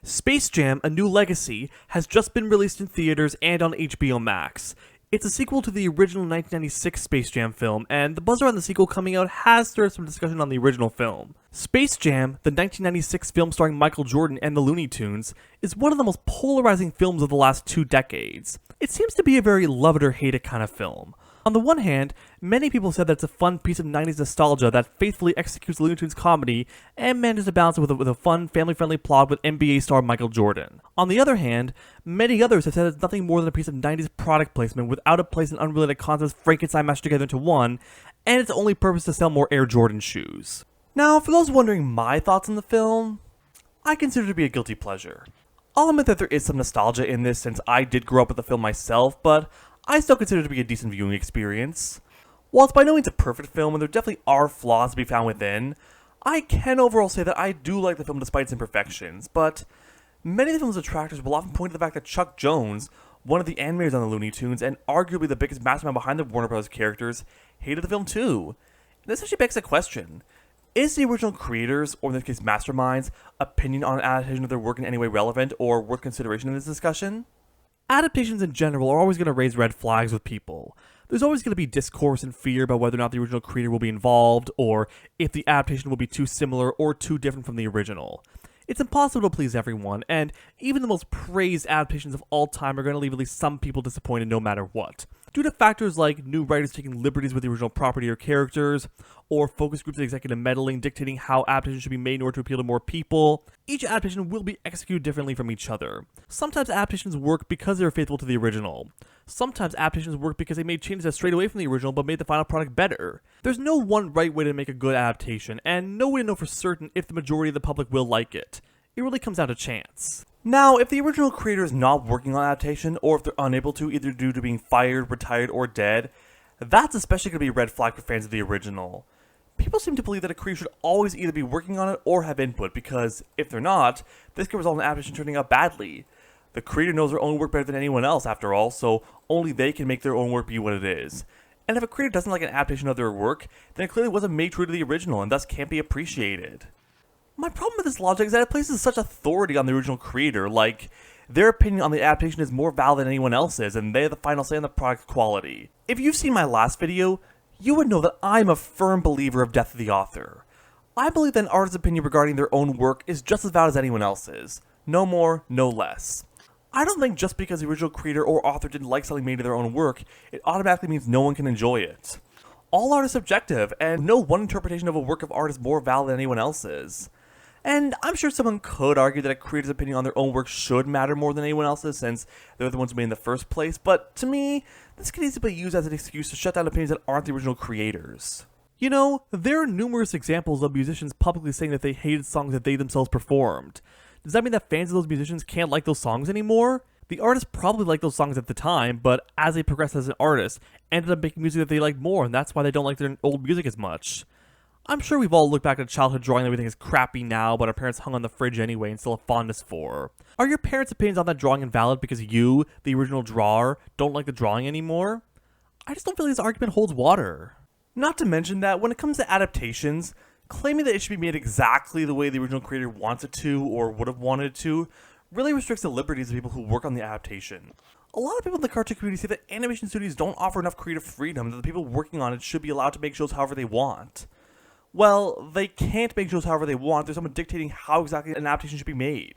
Space Jam: A New Legacy has just been released in theaters and on HBO Max. It's a sequel to the original 1996 Space Jam film, and the buzz around the sequel coming out has stirred some discussion on the original film. Space Jam, the 1996 film starring Michael Jordan and the Looney Tunes, is one of the most polarizing films of the last 2 decades. It seems to be a very love it or hate it kind of film. On the one hand, many people said that it's a fun piece of 90s nostalgia that faithfully executes Looney Tunes comedy and manages to balance it with a fun, family-friendly plot with NBA star Michael Jordan. On the other hand, many others have said it's nothing more than a piece of 90s product placement without a place in unrelated concepts Frankenstein mashed together into one, and its only purpose to sell more Air Jordan shoes. Now, for those wondering my thoughts on the film, I consider it to be a guilty pleasure. I'll admit that there is some nostalgia in this since I did grow up with the film myself, but I still consider it to be a decent viewing experience. While it's by no means a perfect film, and there definitely are flaws to be found within, I can overall say that I do like the film despite its imperfections, but many of the film's detractors will often point to the fact that Chuck Jones, one of the animators on the Looney Tunes, and arguably the biggest mastermind behind the Warner Bros. Characters, hated the film too. And this actually begs the question, is the original creators, or in this case masterminds, opinion on an adaptation of their work in any way relevant or worth consideration in this discussion? Adaptations in general are always going to raise red flags with people. There's always going to be discourse and fear about whether or not the original creator will be involved, or if the adaptation will be too similar or too different from the original. It's impossible to please everyone, and even the most praised adaptations of all time are going to leave at least some people disappointed no matter what. Due to factors like new writers taking liberties with the original property or characters, or focus groups and executive meddling dictating how adaptations should be made in order to appeal to more people, each adaptation will be executed differently from each other. Sometimes adaptations work because they are faithful to the original. Sometimes adaptations work because they made changes that strayed away from the original but made the final product better. There's no one right way to make a good adaptation, and no way to know for certain if the majority of the public will like it. It really comes down to chance. Now, if the original creator is not working on adaptation, or if they're unable to either due to being fired, retired, or dead, that's especially going to be a red flag for fans of the original. People seem to believe that a creator should always either be working on it or have input, because if they're not, this could result in an adaptation turning out badly. The creator knows their own work better than anyone else, after all, so only they can make their own work be what it is. And if a creator doesn't like an adaptation of their work, then it clearly wasn't made true to the original and thus can't be appreciated. My problem with this logic is that it places such authority on the original creator, like, their opinion on the adaptation is more valid than anyone else's, and they have the final say on the product's quality. If you've seen my last video, you would know that I'm a firm believer of death of the author. I believe that an artist's opinion regarding their own work is just as valid as anyone else's. No more, no less. I don't think just because the original creator or author didn't like something made of their own work, it automatically means no one can enjoy it. All art is subjective, and no one interpretation of a work of art is more valid than anyone else's. And I'm sure someone could argue that a creator's opinion on their own work should matter more than anyone else's since they're the ones who made it in the first place, but to me, this can easily be used as an excuse to shut down opinions that aren't the original creators. You know, there are numerous examples of musicians publicly saying that they hated songs that they themselves performed. Does that mean that fans of those musicians can't like those songs anymore? The artist probably liked those songs at the time, but as they progressed as an artist, ended up making music that they like more, and that's why they don't like their old music as much. I'm sure we've all looked back at a childhood drawing that we think is crappy now, but our parents hung on the fridge anyway and still have fondness for. Are your parents' opinions on that drawing invalid because you, the original drawer, don't like the drawing anymore? I just don't feel this argument holds water. Not to mention that when it comes to adaptations, claiming that it should be made exactly the way the original creator wants it to or would have wanted it to really restricts the liberties of people who work on the adaptation. A lot of people in the cartoon community say that animation studios don't offer enough creative freedom, that the people working on it should be allowed to make shows however they want. Well, they can't make shows however they want. There's someone dictating how exactly an adaptation should be made.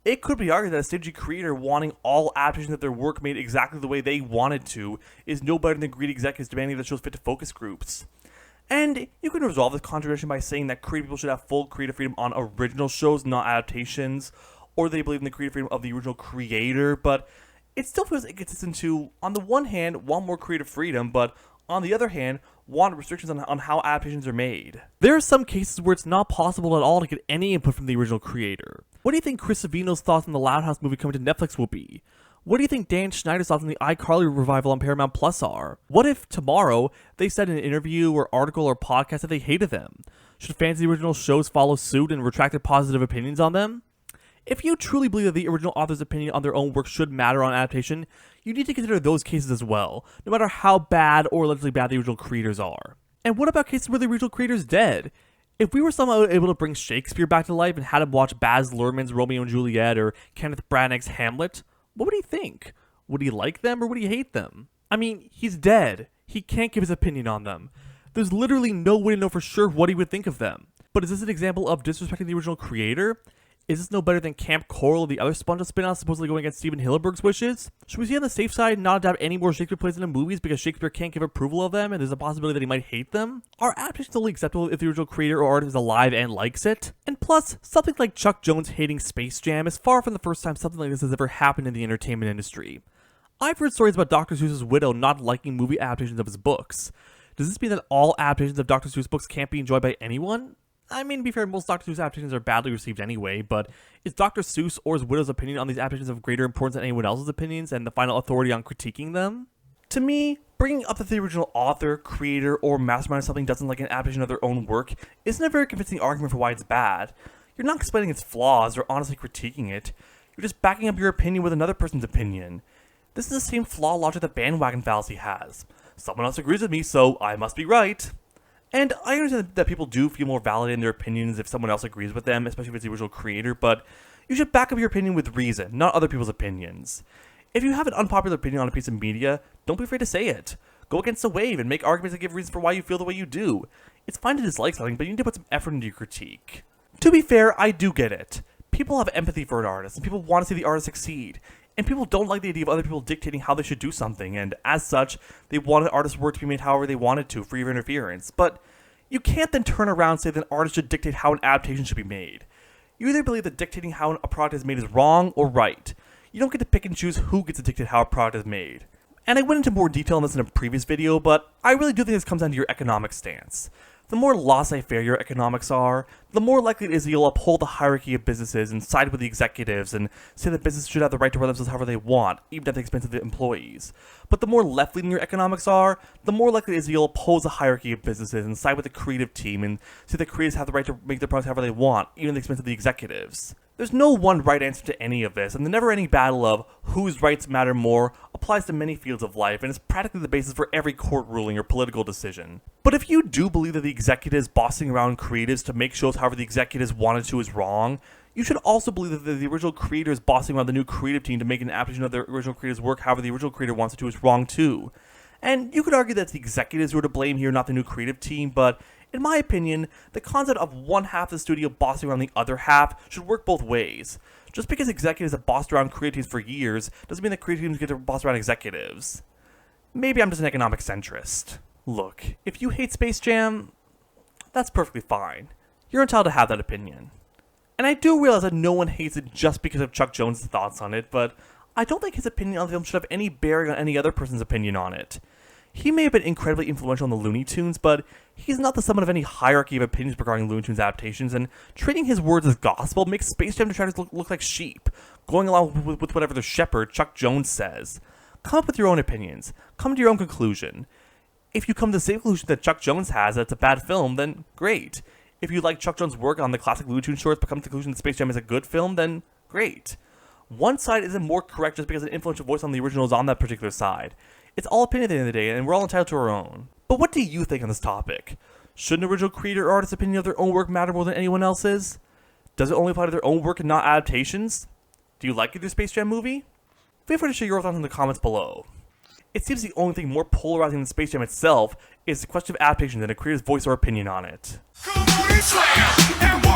It could be argued that a stingy creator wanting all adaptations of their work made exactly the way they wanted to is no better than greedy executives demanding that shows fit to focus groups. And you can resolve this contradiction by saying that creative people should have full creative freedom on original shows, not adaptations, or they believe in the creative freedom of the original creator, but it still feels inconsistent to, on the one hand, want more creative freedom, but on the other hand, want restrictions on how adaptations are made. There are some cases where it's not possible at all to get any input from the original creator. What do you think Chris Savino's thoughts on the Loud House movie coming to Netflix will be? What do you think Dan Schneider's thoughts on the iCarly revival on Paramount Plus are? What if tomorrow they said in an interview or article or podcast that they hated them? Should fans of the original shows follow suit and retract their positive opinions on them? If you truly believe that the original author's opinion on their own work should matter on adaptation, you need to consider those cases as well, no matter how bad or allegedly bad the original creators are. And what about cases where the original creator is dead? If we were somehow able to bring Shakespeare back to life and had him watch Baz Luhrmann's Romeo and Juliet or Kenneth Branagh's Hamlet, what would he think? Would he like them or would he hate them? I mean, he's dead. He can't give his opinion on them. There's literally no way to know for sure what he would think of them. But is this an example of disrespecting the original creator? Is this no better than Camp Coral, the other SpongeBob spin-off supposedly going against Steven Hillenburg's wishes? Should we see on the safe side not adapt any more Shakespeare plays into movies because Shakespeare can't give approval of them and there's a possibility that he might hate them? Are adaptations only acceptable if the original creator or artist is alive and likes it? And plus, something like Chuck Jones hating Space Jam is far from the first time something like this has ever happened in the entertainment industry. I've heard stories about Dr. Seuss's widow not liking movie adaptations of his books. Does this mean that all adaptations of Dr. Seuss books can't be enjoyed by anyone? I mean, to be fair, most Dr. Seuss adaptations are badly received anyway, but is Dr. Seuss or his widow's opinion on these adaptations of greater importance than anyone else's opinions and the final authority on critiquing them? To me, bringing up that the original author, creator, or mastermind of something doesn't like an adaptation of their own work isn't a very convincing argument for why it's bad. You're not explaining its flaws or honestly critiquing it. You're just backing up your opinion with another person's opinion. This is the same flaw logic that bandwagon fallacy has. Someone else agrees with me, so I must be right. And I understand that people do feel more validated in their opinions if someone else agrees with them, especially if it's the original creator, but you should back up your opinion with reason, not other people's opinions. If you have an unpopular opinion on a piece of media, don't be afraid to say it. Go against the wave and make arguments that give reasons for why you feel the way you do. It's fine to dislike something, but you need to put some effort into your critique. To be fair, I do get it. People have empathy for an artist, and people want to see the artist succeed. And people don't like the idea of other people dictating how they should do something, and as such, they want an artist's work to be made however they want it to, free of interference. But you can't then turn around and say that an artist should dictate how an adaptation should be made. You either believe that dictating how a product is made is wrong or right. You don't get to pick and choose who gets to dictate how a product is made. And I went into more detail on this in a previous video, but I really do think this comes down to your economic stance. The more laissez-faire your economics are, the more likely it is that you'll uphold the hierarchy of businesses and side with the executives and say that businesses should have the right to run themselves however they want, even at the expense of the employees. But the more left-leaning your economics are, the more likely it is that you'll oppose the hierarchy of businesses and side with the creative team and say that creators have the right to make their products however they want, even at the expense of the executives. There's no one right answer to any of this, and the never-ending battle of whose rights matter more applies to many fields of life, and is practically the basis for every court ruling or political decision. But if you do believe that the executives bossing around creatives to make shows however the executives wanted to is wrong, you should also believe that the original creator is bossing around the new creative team to make an adaptation of their original creator's work however the original creator wants it to is wrong too. And you could argue that it's the executives who are to blame here, not the new creative team, but in my opinion, the concept of one half of the studio bossing around the other half should work both ways. Just because executives have bossed around creative teams for years doesn't mean that creative teams get to boss around executives. Maybe I'm just an economic centrist. Look, if you hate Space Jam, that's perfectly fine. You're entitled to have that opinion. And I do realize that no one hates it just because of Chuck Jones' thoughts on it, but I don't think his opinion on the film should have any bearing on any other person's opinion on it. He may have been incredibly influential in the Looney Tunes, but he's not the summit of any hierarchy of opinions regarding Looney Tunes adaptations, and treating his words as gospel makes Space Jam detractors look like sheep, going along with whatever the shepherd, Chuck Jones, says. Come up with your own opinions. Come to your own conclusion. If you come to the same conclusion that Chuck Jones has, that it's a bad film, then great. If you like Chuck Jones' work on the classic Looney Tunes shorts but come to the conclusion that Space Jam is a good film, then great. One side isn't more correct just because an influential voice on the original is on that particular side. It's all opinion at the end of the day, and we're all entitled to our own. But what do you think on this topic? Should an original creator or artist's opinion of their own work matter more than anyone else's? Does it only apply to their own work and not adaptations? Do you like either Space Jam movie? Feel free to share your thoughts in the comments below. It seems the only thing more polarizing than Space Jam itself is the question of adaptation than a creator's voice or opinion on it. Come on and slam!